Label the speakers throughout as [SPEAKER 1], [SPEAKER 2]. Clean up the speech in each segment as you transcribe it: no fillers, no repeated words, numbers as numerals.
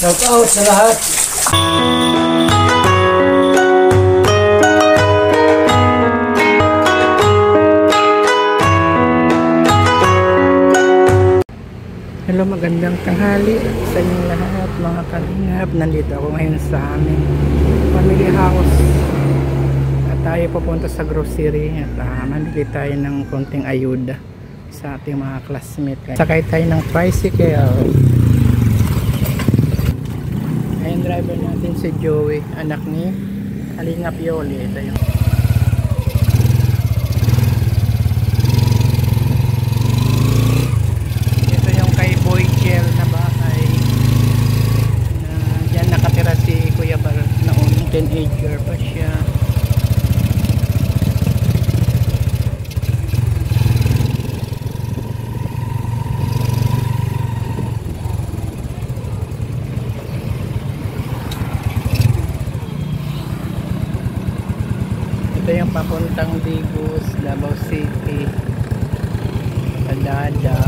[SPEAKER 1] Shout out sa lahat.
[SPEAKER 2] Hello, magandang tanghali sa inyong lahat mga kalingap. Nandito ako ngayon sa aming family house at tayo pupunta sa grocery at mamili tayo ng konting ayuda sa ating mga classmates. Sakay tayo ng tricycle. Ayun, driver natin si Joey, anak ni Kalingap Yoli. Ito yung teenager pa siya. Ito yung papuntang Digos, Davao City, Dada.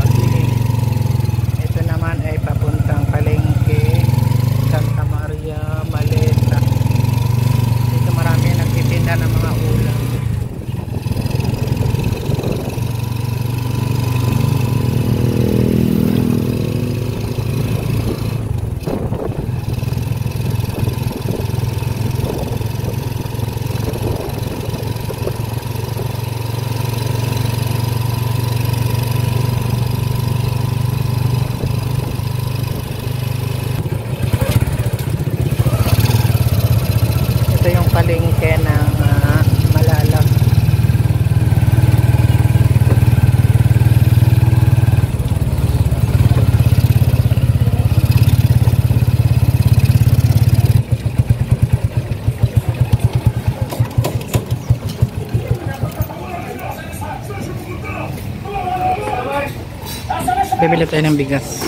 [SPEAKER 2] Ito naman ay papuntang Palengke, Santa Maria, Maleta. Marami nagtitinda ng mga ulam. Ito yung palengke ng Malalag. Bibili tayo ng bigas.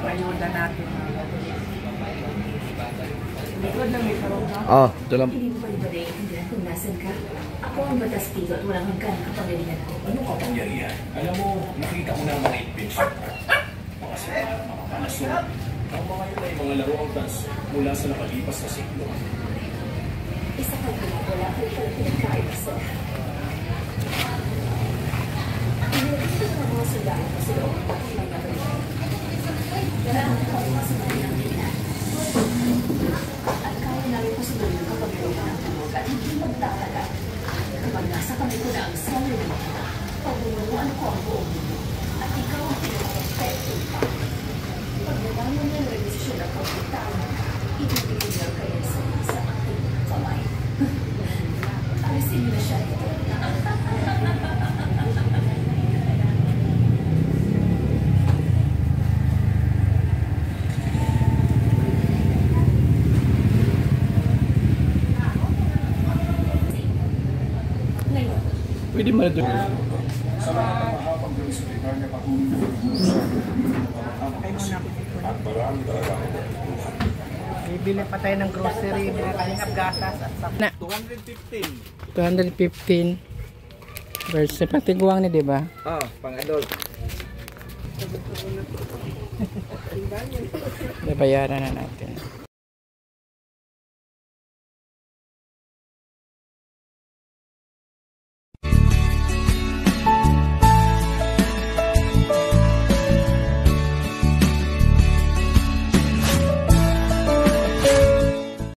[SPEAKER 2] Ayuda natin.
[SPEAKER 3] Ito lang.
[SPEAKER 4] Hindi mo ba ibalik kung nasan ka? Ako ang batastigo at walang hanggan kapangyarihan ko.
[SPEAKER 5] Ano kapangyarihan? Alam mo, nakita ko na ang mga adventure. Mga sila, mga panaso. Ang mga yun ay mga laruang dance mula sa nakalipas na siklo.
[SPEAKER 4] Isa ka din wala kayo pala pinagkain sa Inilagay ko ng mga sundalo sa loob at may nabalik. Ganahan ko ang mga sundalo ng Pilipinas. At kaya namin pasunod ng kapangyarihan ng tulog at hindi magtataga. Kapag nasa kami ko na ang sarili mo, pagbunuan ko ang buong mundo at ikaw ang pinag-perfecto pa. Pag nalaman niya ng revisyon ng kapitan, ibibigay niya kayo sa aking kamay. Alisin niyo na siya ito.
[SPEAKER 3] Pwede mo na doon.
[SPEAKER 5] Sa mga kamahapang ng sekretar niya patuloy na at marami talaga ako natutunan.
[SPEAKER 2] Bibili pa tayo ng grocery, Kalingap gatas at sakna.
[SPEAKER 3] 215.
[SPEAKER 2] 215 versus patiguang ni, di ba?
[SPEAKER 3] Pang-adult.
[SPEAKER 2] Nabayaran na natin.